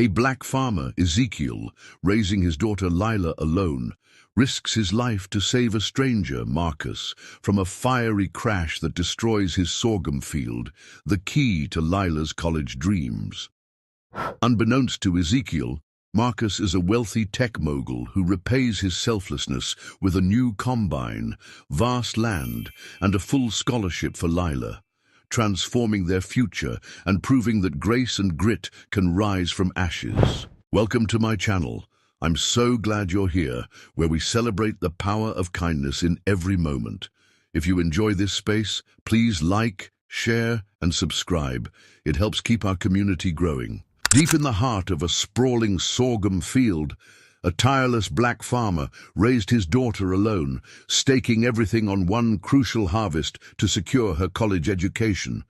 A black farmer, Ezekiel, raising his daughter Lila alone, risks his life to save a stranger, Marcus, from a fiery crash that destroys his sorghum field, the key to Lila's college dreams. Unbeknownst to Ezekiel, Marcus is a wealthy tech mogul who repays his selflessness with a new combine, vast land, and a full scholarship for Lila, transforming their future and proving that grace and grit can rise from ashes. Welcome to my channel. I'm so glad you're here, where we celebrate the power of kindness in every moment. If you enjoy this space, please like, share, and subscribe. It helps keep our community growing. Deep in the heart of a sprawling sorghum field, a tireless black farmer raised his daughter alone, staking everything on one crucial harvest to secure her college education.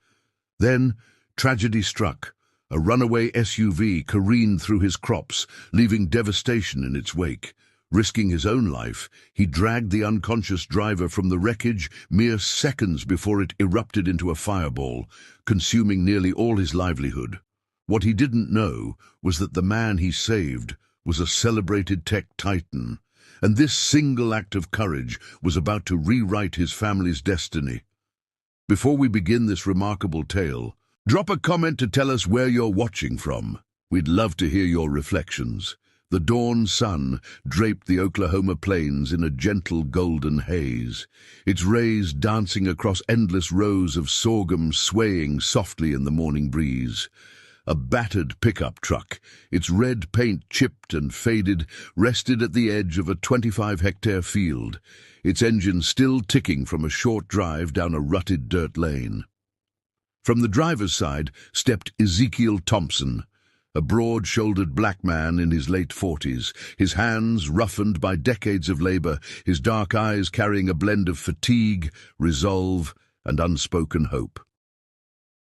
Then, tragedy struck. A runaway SUV careened through his crops, leaving devastation in its wake. Risking his own life, he dragged the unconscious driver from the wreckage mere seconds before it erupted into a fireball, consuming nearly all his livelihood. What he didn't know was that the man he saved was a celebrated tech titan, and this single act of courage was about to rewrite his family's destiny. Before we begin this remarkable tale, drop a comment to tell us where you're watching from. We'd love to hear your reflections. The dawn sun draped the Oklahoma plains in a gentle golden haze, its rays dancing across endless rows of sorghum swaying softly in the morning breeze. A battered pickup truck, its red paint chipped and faded, rested at the edge of a 25-hectare field, its engine still ticking from a short drive down a rutted dirt lane. From the driver's side stepped Ezekiel Thompson, a broad-shouldered black man in his late 40s, his hands roughened by decades of labor, his dark eyes carrying a blend of fatigue, resolve, and unspoken hope.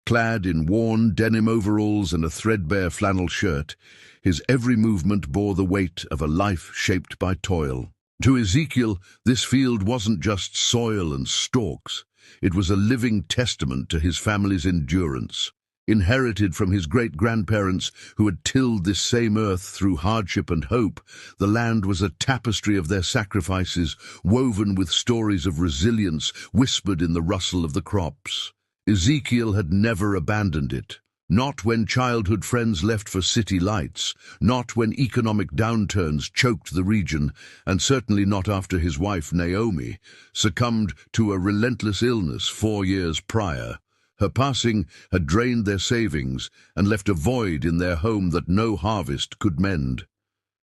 Clad in worn denim overalls and a threadbare flannel shirt, his every movement bore the weight of a life shaped by toil. To Ezekiel, this field wasn't just soil and stalks. It was a living testament to his family's endurance. Inherited from his great-grandparents who had tilled this same earth through hardship and hope, the land was a tapestry of their sacrifices, woven with stories of resilience whispered in the rustle of the crops. Ezekiel had never abandoned it. Not when childhood friends left for city lights, not when economic downturns choked the region, and certainly not after his wife, Naomi, succumbed to a relentless illness 4 years prior. Her passing had drained their savings and left a void in their home that no harvest could mend.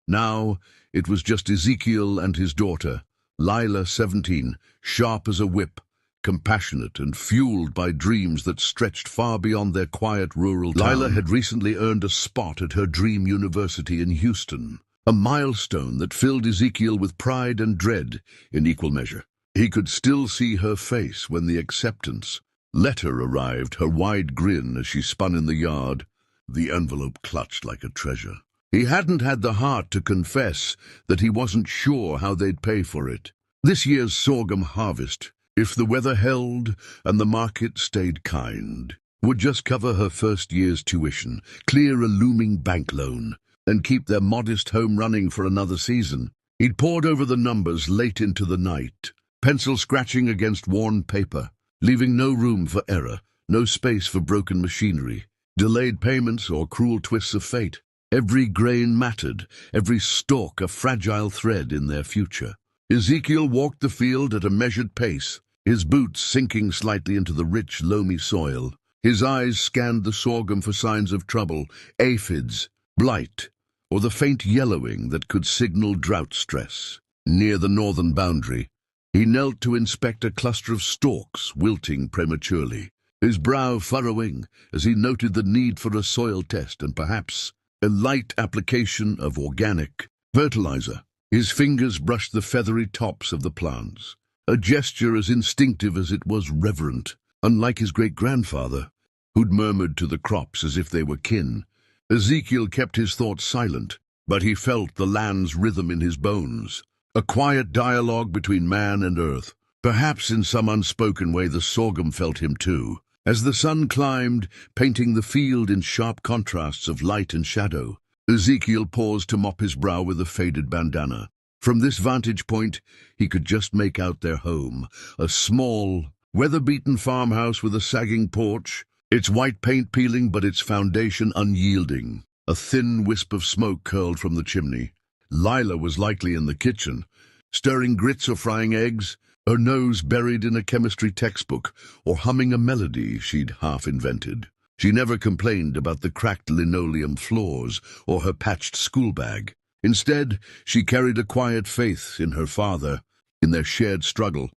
Now it was just Ezekiel and his daughter, Lila, 17, sharp as a whip, compassionate and fueled by dreams that stretched far beyond their quiet rural town. Lila had recently earned a spot at her dream university in Houston, a milestone that filled Ezekiel with pride and dread in equal measure. He could still see her face when the acceptance letter arrived, her wide grin as she spun in the yard, the envelope clutched like a treasure. He hadn't had the heart to confess that he wasn't sure how they'd pay for it. This year's sorghum harvest, if the weather held and the market stayed kind, would just cover her first year's tuition, clear a looming bank loan, and keep their modest home running for another season. He'd pored over the numbers late into the night, pencil scratching against worn paper, leaving no room for error, no space for broken machinery, delayed payments, or cruel twists of fate. Every grain mattered, every stalk a fragile thread in their future. Ezekiel walked the field at a measured pace, his boots sinking slightly into the rich, loamy soil. His eyes scanned the sorghum for signs of trouble, aphids, blight, or the faint yellowing that could signal drought stress. Near the northern boundary, he knelt to inspect a cluster of stalks wilting prematurely, his brow furrowing as he noted the need for a soil test and perhaps a light application of organic fertilizer. His fingers brushed the feathery tops of the plants, a gesture as instinctive as it was reverent. Unlike his great-grandfather, who'd murmured to the crops as if they were kin, Ezekiel kept his thoughts silent, but he felt the land's rhythm in his bones, a quiet dialogue between man and earth. Perhaps in some unspoken way the sorghum felt him too, as the sun climbed, painting the field in sharp contrasts of light and shadow. Ezekiel paused to mop his brow with a faded bandana. From this vantage point, he could just make out their home, a small, weather-beaten farmhouse with a sagging porch, its white paint peeling but its foundation unyielding. A thin wisp of smoke curled from the chimney. Lila was likely in the kitchen, stirring grits or frying eggs, her nose buried in a chemistry textbook, or humming a melody she'd half-invented. She never complained about the cracked linoleum floors or her patched school bag. Instead, she carried a quiet faith in her father, in their shared struggle,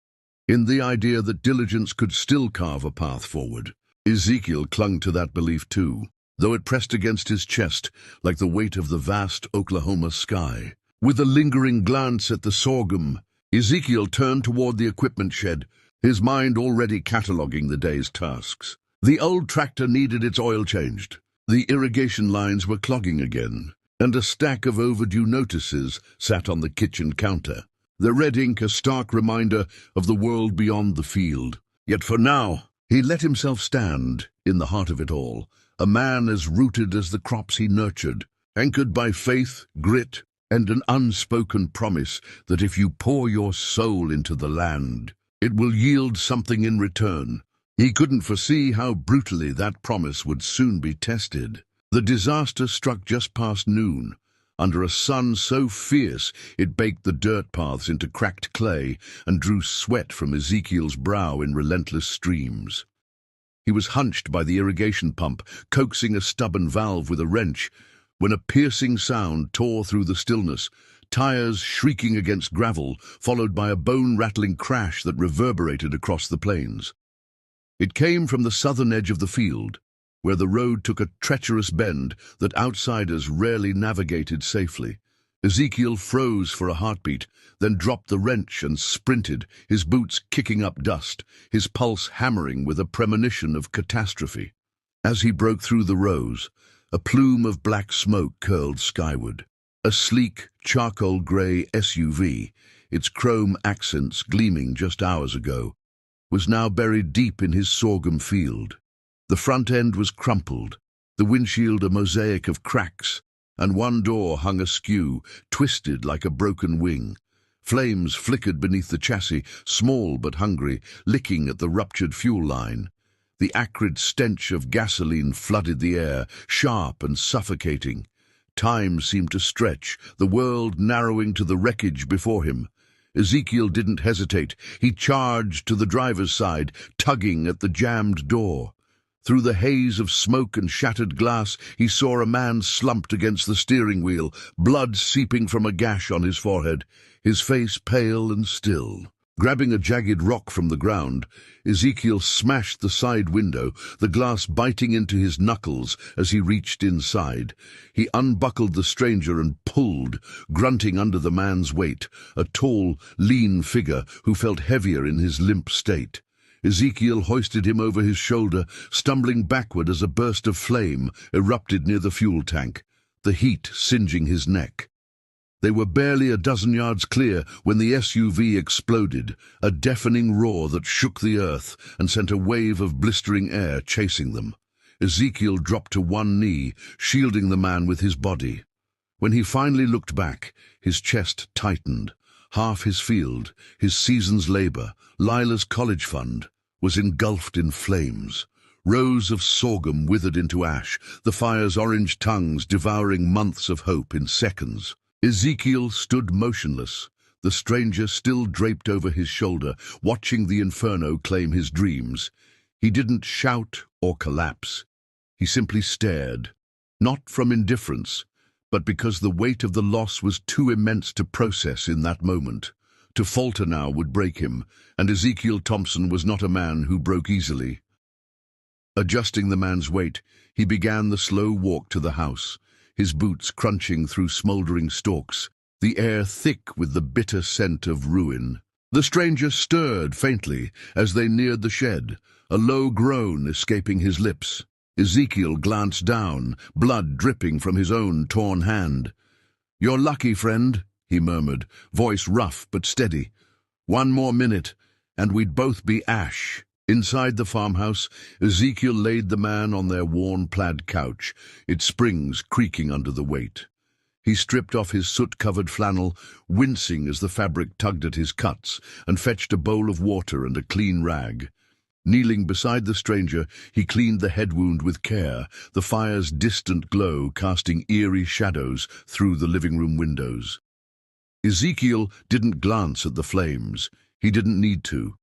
in the idea that diligence could still carve a path forward. Ezekiel clung to that belief too, though it pressed against his chest like the weight of the vast Oklahoma sky. With a lingering glance at the sorghum, Ezekiel turned toward the equipment shed, his mind already cataloguing the day's tasks. The old tractor needed its oil changed. The irrigation lines were clogging again, and a stack of overdue notices sat on the kitchen counter, the red ink a stark reminder of the world beyond the field. Yet for now, he let himself stand in the heart of it all, a man as rooted as the crops he nurtured, anchored by faith, grit, and an unspoken promise that if you pour your soul into the land, it will yield something in return. He couldn't foresee how brutally that promise would soon be tested. The disaster struck just past noon, under a sun so fierce it baked the dirt paths into cracked clay and drew sweat from Ezekiel's brow in relentless streams. He was hunched by the irrigation pump, coaxing a stubborn valve with a wrench, when a piercing sound tore through the stillness, tires shrieking against gravel, followed by a bone-rattling crash that reverberated across the plains. It came from the southern edge of the field, where the road took a treacherous bend that outsiders rarely navigated safely. Ezekiel froze for a heartbeat, then dropped the wrench and sprinted, his boots kicking up dust, his pulse hammering with a premonition of catastrophe. As he broke through the rows, a plume of black smoke curled skyward. A sleek, charcoal-grey SUV, its chrome accents gleaming just hours ago, was now buried deep in his sorghum field. The front end was crumpled, the windshield a mosaic of cracks, and one door hung askew, twisted like a broken wing. Flames flickered beneath the chassis, small but hungry, licking at the ruptured fuel line. The acrid stench of gasoline flooded the air, sharp and suffocating. Time seemed to stretch, the world narrowing to the wreckage before him. Ezekiel didn't hesitate. He charged to the driver's side, tugging at the jammed door. Through the haze of smoke and shattered glass, he saw a man slumped against the steering wheel, blood seeping from a gash on his forehead, his face pale and still. Grabbing a jagged rock from the ground, Ezekiel smashed the side window, the glass biting into his knuckles as he reached inside. He unbuckled the stranger and pulled, grunting under the man's weight, a tall, lean figure who felt heavier in his limp state. Ezekiel hoisted him over his shoulder, stumbling backward as a burst of flame erupted near the fuel tank, the heat singeing his neck. They were barely a dozen yards clear when the SUV exploded, a deafening roar that shook the earth and sent a wave of blistering air chasing them. Ezekiel dropped to one knee, shielding the man with his body. When he finally looked back, his chest tightened. Half his field, his season's labor, Lila's college fund, was engulfed in flames. Rows of sorghum withered into ash, the fire's orange tongues devouring months of hope in seconds. Ezekiel stood motionless, the stranger still draped over his shoulder, watching the inferno claim his dreams. He didn't shout or collapse. He simply stared, not from indifference, but because the weight of the loss was too immense to process in that moment. To falter now would break him, and Ezekiel Thompson was not a man who broke easily. Adjusting the man's weight, he began the slow walk to the house, his boots crunching through smoldering stalks, the air thick with the bitter scent of ruin. The stranger stirred faintly as they neared the shed, a low groan escaping his lips. Ezekiel glanced down, blood dripping from his own torn hand. "You're lucky, friend," he murmured, voice rough but steady. "One more minute, and we'd both be ash." Inside the farmhouse, Ezekiel laid the man on their worn plaid couch, its springs creaking under the weight. He stripped off his soot-covered flannel, wincing as the fabric tugged at his cuts, and fetched a bowl of water and a clean rag. Kneeling beside the stranger, he cleaned the head wound with care, the fire's distant glow casting eerie shadows through the living-room windows. Ezekiel didn't glance at the flames. He didn't need to.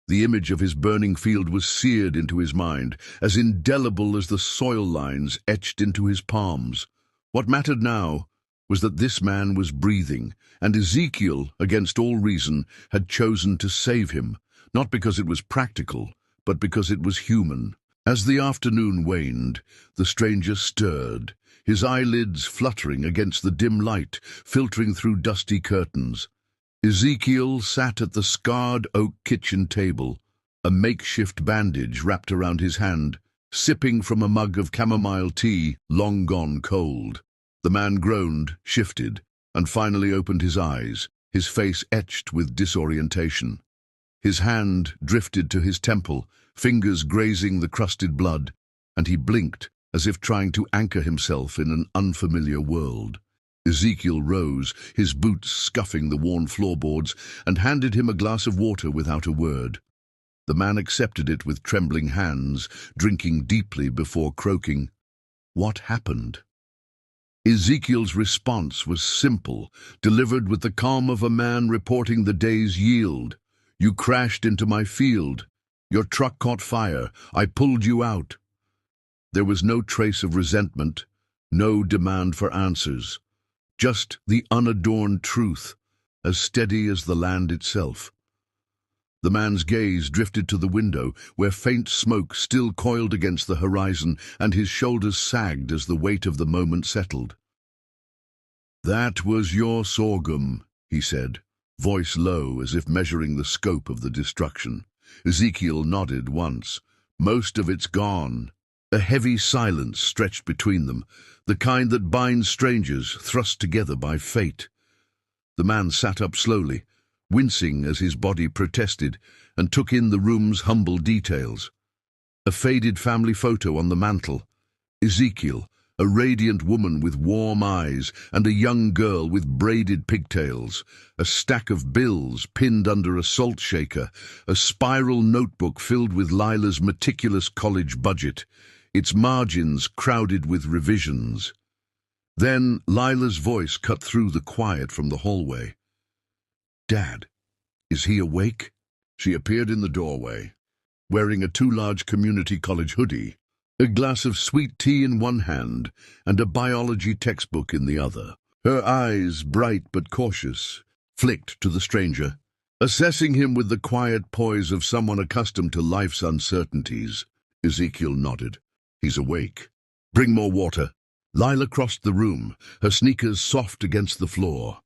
The image of his burning field was seared into his mind, as indelible as the soil lines etched into his palms. What mattered now was that this man was breathing, and Ezekiel, against all reason, had chosen to save him, not because it was practical, but because it was human. As the afternoon waned, the stranger stirred, his eyelids fluttering against the dim light filtering through dusty curtains. Ezekiel sat at the scarred oak kitchen table, a makeshift bandage wrapped around his hand, sipping from a mug of chamomile tea long gone cold. The man groaned, shifted, and finally opened his eyes, his face etched with disorientation. His hand drifted to his temple, fingers grazing the crusted blood, and he blinked as if trying to anchor himself in an unfamiliar world. Ezekiel rose, his boots scuffing the worn floorboards, and handed him a glass of water without a word. The man accepted it with trembling hands, drinking deeply before croaking, "What happened?" Ezekiel's response was simple, delivered with the calm of a man reporting the day's yield. "You crashed into my field. Your truck caught fire. I pulled you out." There was no trace of resentment, no demand for answers. Just the unadorned truth, as steady as the land itself. The man's gaze drifted to the window, where faint smoke still coiled against the horizon, and his shoulders sagged as the weight of the moment settled. "That was your sorghum," he said, voice low as if measuring the scope of the destruction. Ezekiel nodded once. "Most of it's gone." A heavy silence stretched between them, the kind that binds strangers thrust together by fate. The man sat up slowly, wincing as his body protested, and took in the room's humble details. A faded family photo on the mantel. Ezekiel, a radiant woman with warm eyes, and a young girl with braided pigtails. A stack of bills pinned under a salt shaker. A spiral notebook filled with Lila's meticulous college budget, its margins crowded with revisions. Then Lila's voice cut through the quiet from the hallway. "Dad, is he awake?" She appeared in the doorway, wearing a too large community college hoodie, a glass of sweet tea in one hand and a biology textbook in the other. Her eyes, bright but cautious, flicked to the stranger, assessing him with the quiet poise of someone accustomed to life's uncertainties. Ezekiel nodded. "He's awake. Bring more water." Lila crossed the room, her sneakers soft against the floor,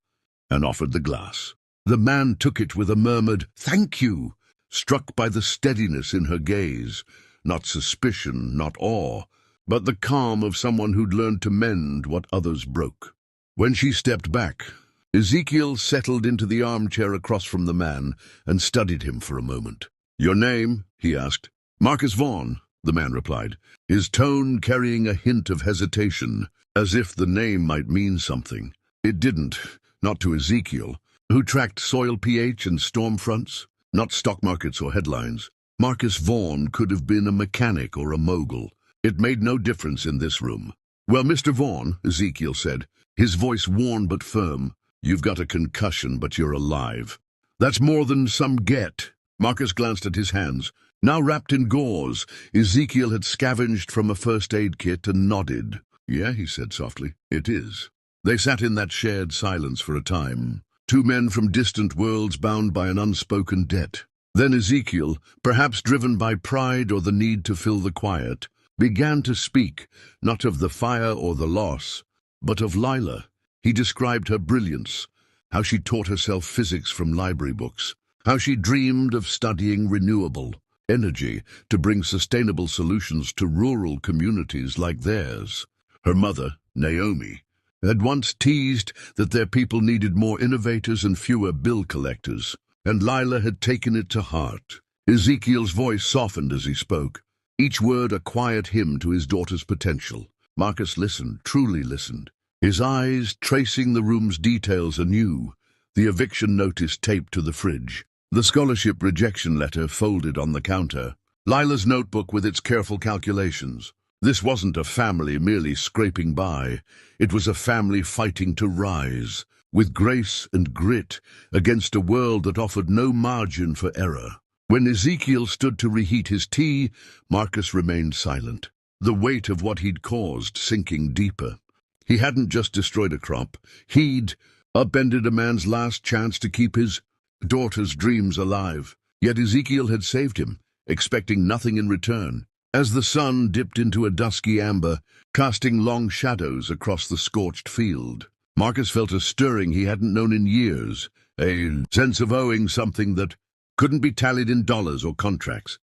and offered the glass. The man took it with a murmured, "Thank you," struck by the steadiness in her gaze. Not suspicion, not awe, but the calm of someone who'd learned to mend what others broke. When she stepped back, Ezekiel settled into the armchair across from the man and studied him for a moment. "Your name?" he asked. "Marcus Vaughn," the man replied, his tone carrying a hint of hesitation, as if the name might mean something. It didn't, not to Ezekiel, who tracked soil pH and storm fronts, not stock markets or headlines. Marcus Vaughn could have been a mechanic or a mogul. It made no difference in this room. "Well, Mr. Vaughn," Ezekiel said, his voice worn but firm, "you've got a concussion, but you're alive. That's more than some get." Marcus glanced at his hands. Now wrapped in gauze, Ezekiel had scavenged from a first aid kit and nodded. "Yeah," he said softly, "it is." They sat in that shared silence for a time, two men from distant worlds bound by an unspoken debt. Then Ezekiel, perhaps driven by pride or the need to fill the quiet, began to speak, not of the fire or the loss, but of Lila. He described her brilliance, how she taught herself physics from library books, how she dreamed of studying renewable energy to bring sustainable solutions to rural communities like theirs. Her mother, Naomi, had once teased that their people needed more innovators and fewer bill collectors, and Lila had taken it to heart. Ezekiel's voice softened as he spoke, each word a quiet hymn to his daughter's potential. Marcus listened, truly listened, his eyes tracing the room's details anew, the eviction notice taped to the fridge, the scholarship rejection letter folded on the counter, Lila's notebook with its careful calculations. This wasn't a family merely scraping by. It was a family fighting to rise, with grace and grit, against a world that offered no margin for error. When Ezekiel stood to reheat his tea, Marcus remained silent, the weight of what he'd caused sinking deeper. He hadn't just destroyed a crop. He'd upended a man's last chance to keep his daughter's dreams alive. Yet Ezekiel had saved him, expecting nothing in return. As the sun dipped into a dusky amber, casting long shadows across the scorched field, Marcus felt a stirring he hadn't known in years, a sense of owing something that couldn't be tallied in dollars or contracts.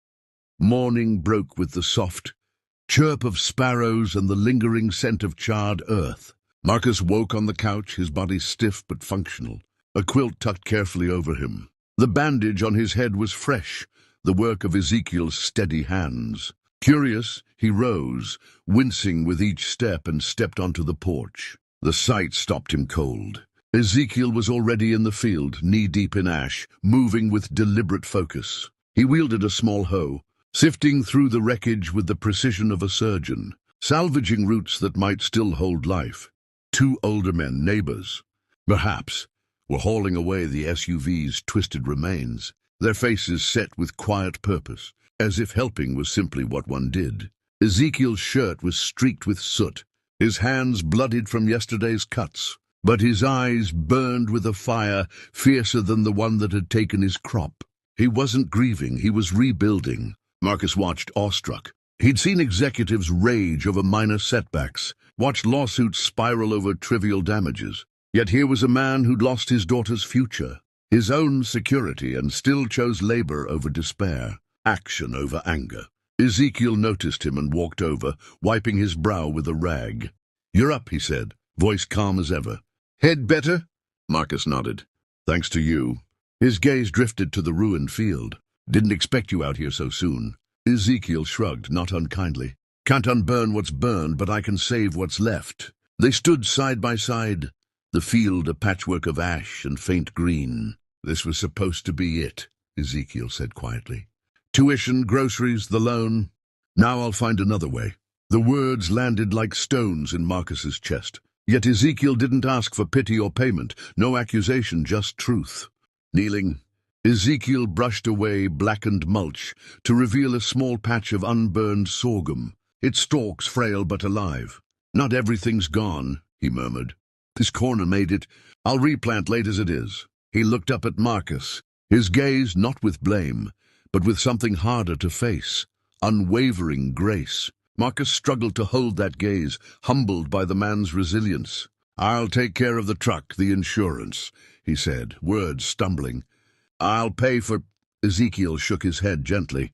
Morning broke with the soft chirp of sparrows and the lingering scent of charred earth. Marcus woke on the couch, his body stiff but functional, a quilt tucked carefully over him. The bandage on his head was fresh, the work of Ezekiel's steady hands. Curious, he rose, wincing with each step, and stepped onto the porch. The sight stopped him cold. Ezekiel was already in the field, knee-deep in ash, moving with deliberate focus. He wielded a small hoe, sifting through the wreckage with the precision of a surgeon, salvaging roots that might still hold life. Two older men, neighbors, perhaps, were hauling away the SUV's twisted remains, their faces set with quiet purpose, as if helping was simply what one did. Ezekiel's shirt was streaked with soot, his hands bloodied from yesterday's cuts, but his eyes burned with a fire fiercer than the one that had taken his crop. He wasn't grieving, he was rebuilding. Marcus watched awestruck. He'd seen executives rage over minor setbacks, watched lawsuits spiral over trivial damages. Yet here was a man who'd lost his daughter's future, his own security, and still chose labor over despair, action over anger. Ezekiel noticed him and walked over, wiping his brow with a rag. "You're up," he said, voice calm as ever. "Head better?" Marcus nodded. "Thanks to you." His gaze drifted to the ruined field. "Didn't expect you out here so soon." Ezekiel shrugged, not unkindly. "Can't unburn what's burned, but I can save what's left." They stood side by side, the field a patchwork of ash and faint green. "This was supposed to be it," Ezekiel said quietly. "Tuition, groceries, the loan. Now I'll find another way." The words landed like stones in Marcus's chest. Yet Ezekiel didn't ask for pity or payment, no accusation, just truth. Kneeling, Ezekiel brushed away blackened mulch to reveal a small patch of unburned sorghum, its stalks frail but alive. "Not everything's gone," he murmured. "This corner made it. I'll replant late as it is." He looked up at Marcus, his gaze not with blame, but with something harder to face, unwavering grace. Marcus struggled to hold that gaze, humbled by the man's resilience. "I'll take care of the truck, the insurance," he said, words stumbling. "I'll pay for—" Ezekiel shook his head gently.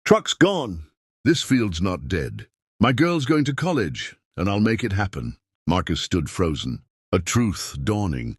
"Truck's gone. This field's not dead. My girl's going to college, and I'll make it happen." Marcus stood frozen, a truth dawning.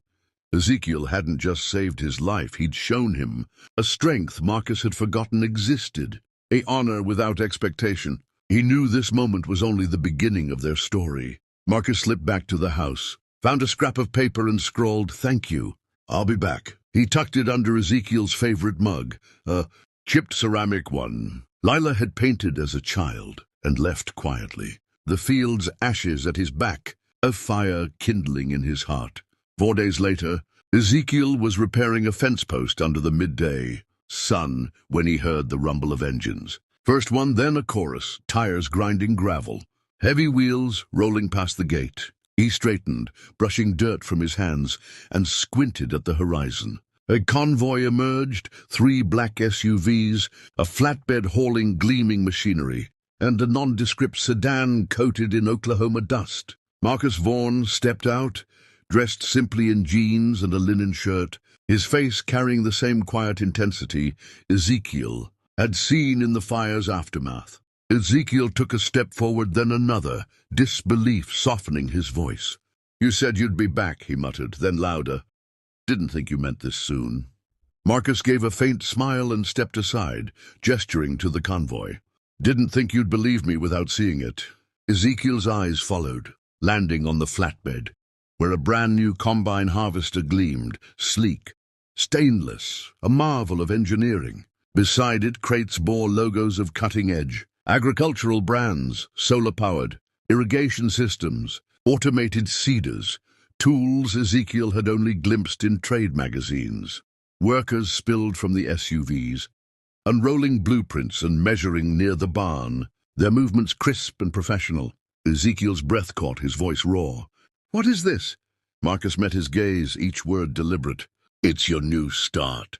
Ezekiel hadn't just saved his life, he'd shown him a strength Marcus had forgotten existed, a honor without expectation. He knew this moment was only the beginning of their story. Marcus slipped back to the house, found a scrap of paper and scrawled, "Thank you. I'll be back." He tucked it under Ezekiel's favorite mug, a chipped ceramic one Lila had painted as a child, and left quietly, the field's ashes at his back, a fire kindling in his heart. 4 days later, Ezekiel was repairing a fence post under the midday sun when he heard the rumble of engines. First one, then a chorus, tires grinding gravel, heavy wheels rolling past the gate. He straightened, brushing dirt from his hands, and squinted at the horizon. A convoy emerged, 3 black SUVs, a flatbed hauling gleaming machinery, and a nondescript sedan coated in Oklahoma dust. Marcus Vaughn stepped out, dressed simply in jeans and a linen shirt, his face carrying the same quiet intensity Ezekiel had seen in the fire's aftermath. Ezekiel took a step forward, then another, disbelief softening his voice. "You said you'd be back," he muttered, then louder. "Didn't think you meant this soon." Marcus gave a faint smile and stepped aside, gesturing to the convoy. Didn't think you'd believe me without seeing it. Ezekiel's eyes followed, landing on the flatbed, where a brand-new combine harvester gleamed, sleek, stainless, a marvel of engineering. Beside it, crates bore logos of cutting-edge, agricultural brands, solar-powered, irrigation systems, automated seeders, tools Ezekiel had only glimpsed in trade magazines. Workers spilled from the SUVs, unrolling blueprints and measuring near the barn, their movements crisp and professional. Ezekiel's breath caught, his voice raw. "What is this?" Marcus met his gaze, each word deliberate. "It's your new start."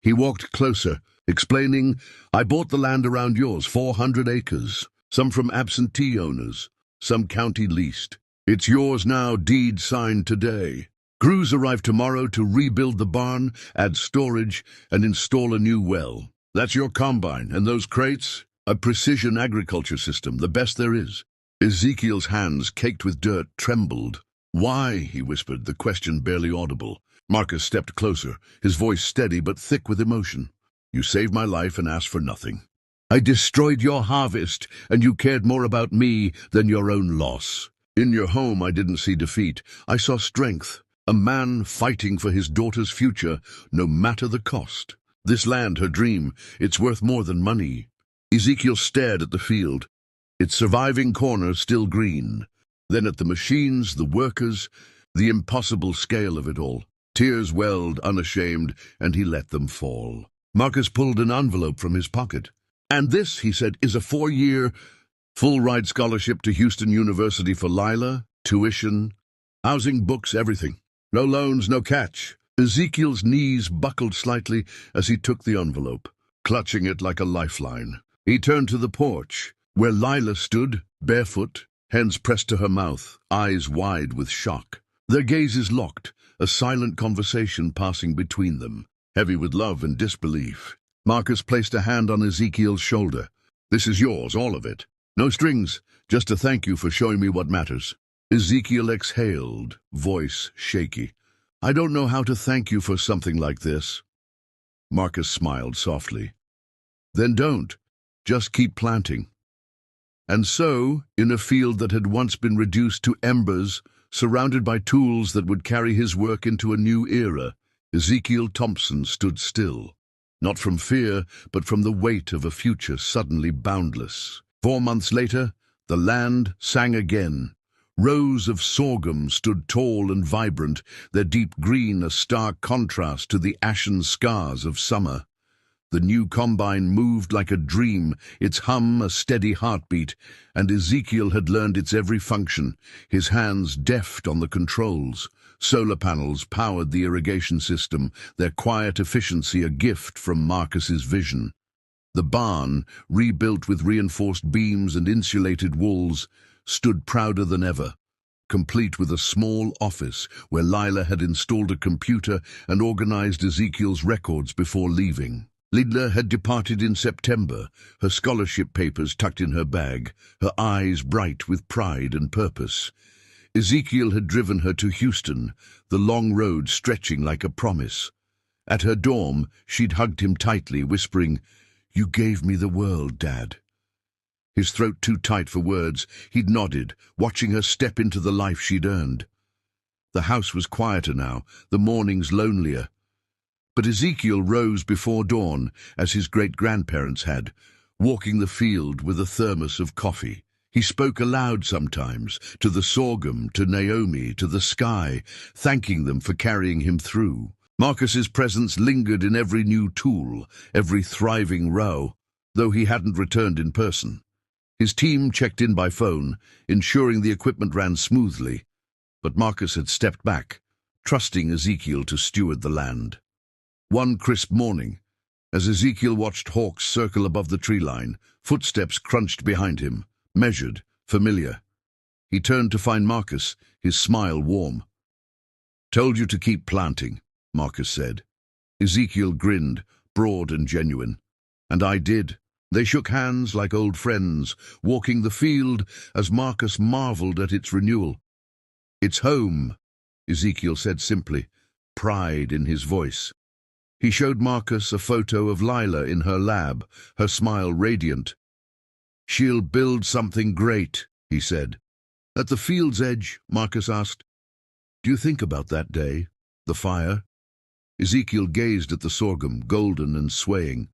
He walked closer, explaining, "I bought the land around yours, 400 acres, some from absentee owners, some county leased. It's yours now, deed signed today. Crews arrive tomorrow to rebuild the barn, add storage, and install a new well. That's your combine, and those crates? A precision agriculture system, the best there is." Ezekiel's hands, caked with dirt, trembled. "Why?" he whispered, the question barely audible. Marcus stepped closer, his voice steady but thick with emotion. "You saved my life and asked for nothing. I destroyed your harvest, and you cared more about me than your own loss. In your home I didn't see defeat, I saw strength. A man fighting for his daughter's future, no matter the cost. This land, her dream, it's worth more than money." Ezekiel stared at the field, its surviving corner still green, then at the machines, the workers, the impossible scale of it all. Tears welled, unashamed, and he let them fall. Marcus pulled an envelope from his pocket. "And this," he said, "is a 4-year, full-ride scholarship to Houston University for Lila, tuition, housing, books, everything. No loans, no catch." Ezekiel's knees buckled slightly as he took the envelope, clutching it like a lifeline. He turned to the porch, where Lila stood, barefoot, hands pressed to her mouth, eyes wide with shock. Their gazes locked, a silent conversation passing between them, heavy with love and disbelief. Marcus placed a hand on Ezekiel's shoulder. "This is yours, all of it. No strings, just a thank you for showing me what matters." Ezekiel exhaled, voice shaky. "I don't know how to thank you for something like this." Marcus smiled softly. "Then don't. Just keep planting." And so, in a field that had once been reduced to embers, surrounded by tools that would carry his work into a new era, Ezekiel Thompson stood still. Not from fear, but from the weight of a future suddenly boundless. 4 months later, the land sang again. Rows of sorghum stood tall and vibrant, their deep green a stark contrast to the ashen scars of summer. The new combine moved like a dream, its hum a steady heartbeat, and Ezekiel had learned its every function, his hands deft on the controls. Solar panels powered the irrigation system, their quiet efficiency a gift from Marcus's vision. The barn, rebuilt with reinforced beams and insulated walls, stood prouder than ever, complete with a small office where Lila had installed a computer and organized Ezekiel's records before leaving. Lila had departed in September, her scholarship papers tucked in her bag, her eyes bright with pride and purpose. Ezekiel had driven her to Houston, the long road stretching like a promise. At her dorm, she'd hugged him tightly, whispering, "You gave me the world, Dad." His throat too tight for words, he'd nodded, watching her step into the life she'd earned. The house was quieter now, the mornings lonelier. But Ezekiel rose before dawn, as his great-grandparents had, walking the field with a thermos of coffee. He spoke aloud sometimes, to the sorghum, to Naomi, to the sky, thanking them for carrying him through. Marcus's presence lingered in every new tool, every thriving row, though he hadn't returned in person. His team checked in by phone, ensuring the equipment ran smoothly, but Marcus had stepped back, trusting Ezekiel to steward the land. One crisp morning, as Ezekiel watched hawks circle above the tree line, footsteps crunched behind him, measured, familiar. He turned to find Marcus, his smile warm. "Told you to keep planting," Marcus said. Ezekiel grinned, broad and genuine. "And I did." They shook hands like old friends, walking the field as Marcus marveled at its renewal. "It's home," Ezekiel said simply, pride in his voice. He showed Marcus a photo of Lila in her lab, her smile radiant. "She'll build something great," he said. At the field's edge, Marcus asked, "Do you think about that day, the fire?" Ezekiel gazed at the sorghum, golden and swaying.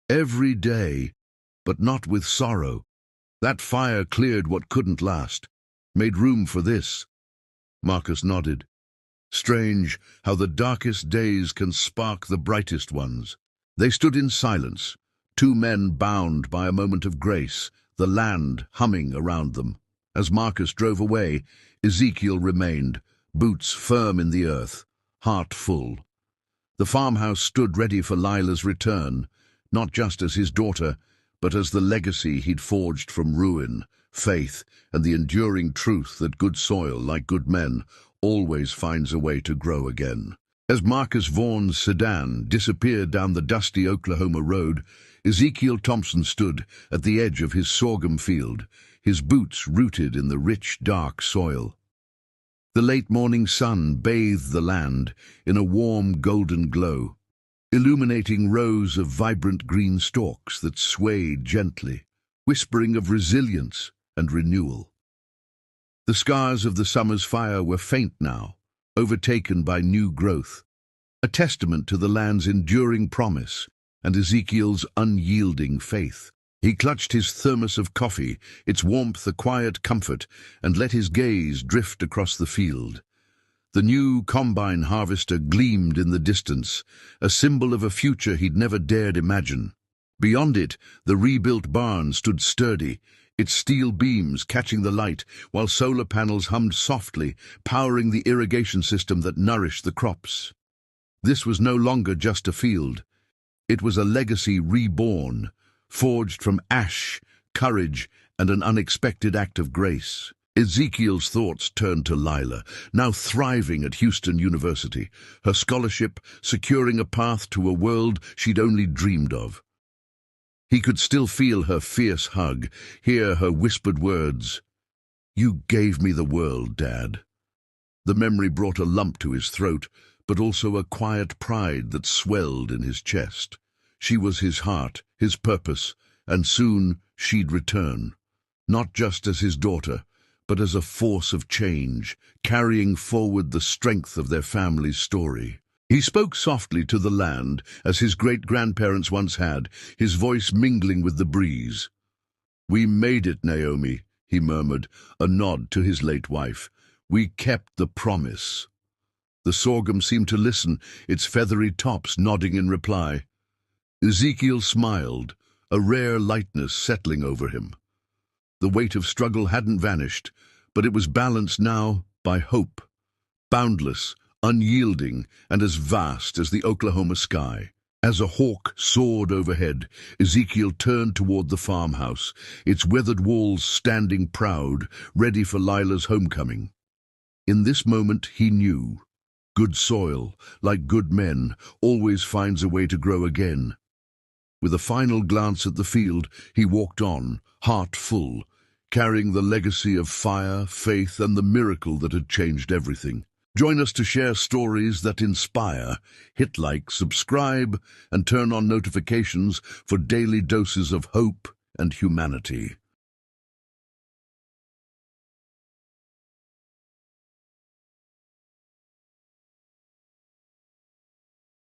"Every day, but not with sorrow. That fire cleared what couldn't last, made room for this." Marcus nodded. Strange how the darkest days can spark the brightest ones. They stood in silence, two men bound by a moment of grace, the land humming around them. As Marcus drove away, Ezekiel remained, boots firm in the earth, heart full. The farmhouse stood ready for Lila's return, not just as his daughter, but as the legacy he'd forged from ruin, faith, and the enduring truth that good soil, like good men, always finds a way to grow again. As Marcus Vaughn's sedan disappeared down the dusty Oklahoma road, Ezekiel Thompson stood at the edge of his sorghum field, his boots rooted in the rich, dark soil. The late morning sun bathed the land in a warm, golden glow, illuminating rows of vibrant green stalks that swayed gently, whispering of resilience and renewal. The scars of the summer's fire were faint now, overtaken by new growth, a testament to the land's enduring promise and Ezekiel's unyielding faith. He clutched his thermos of coffee, its warmth a quiet comfort, and let his gaze drift across the field. The new combine harvester gleamed in the distance, a symbol of a future he'd never dared imagine. Beyond it, the rebuilt barn stood sturdy, its steel beams catching the light, while solar panels hummed softly, powering the irrigation system that nourished the crops. This was no longer just a field. It was a legacy reborn, forged from ash, courage, and an unexpected act of grace. Ezekiel's thoughts turned to Lila, now thriving at Houston University, her scholarship securing a path to a world she'd only dreamed of. He could still feel her fierce hug, hear her whispered words, "You gave me the world, Dad." The memory brought a lump to his throat, but also a quiet pride that swelled in his chest. She was his heart, his purpose, and soon she'd return, not just as his daughter, but as a force of change, carrying forward the strength of their family's story. He spoke softly to the land, as his great-grandparents once had, his voice mingling with the breeze. "We made it, Naomi," he murmured, a nod to his late wife. "We kept the promise." The sorghum seemed to listen, its feathery tops nodding in reply. Ezekiel smiled, a rare lightness settling over him. The weight of struggle hadn't vanished, but it was balanced now by hope, boundless, unyielding, and as vast as the Oklahoma sky. As a hawk soared overhead, Ezekiel turned toward the farmhouse, its weathered walls standing proud, ready for Lila's homecoming. In this moment he knew, good soil, like good men, always finds a way to grow again. With a final glance at the field, he walked on, heart full, carrying the legacy of fire, faith, and the miracle that had changed everything. Join us to share stories that inspire. Hit like, subscribe, and turn on notifications for daily doses of hope and humanity.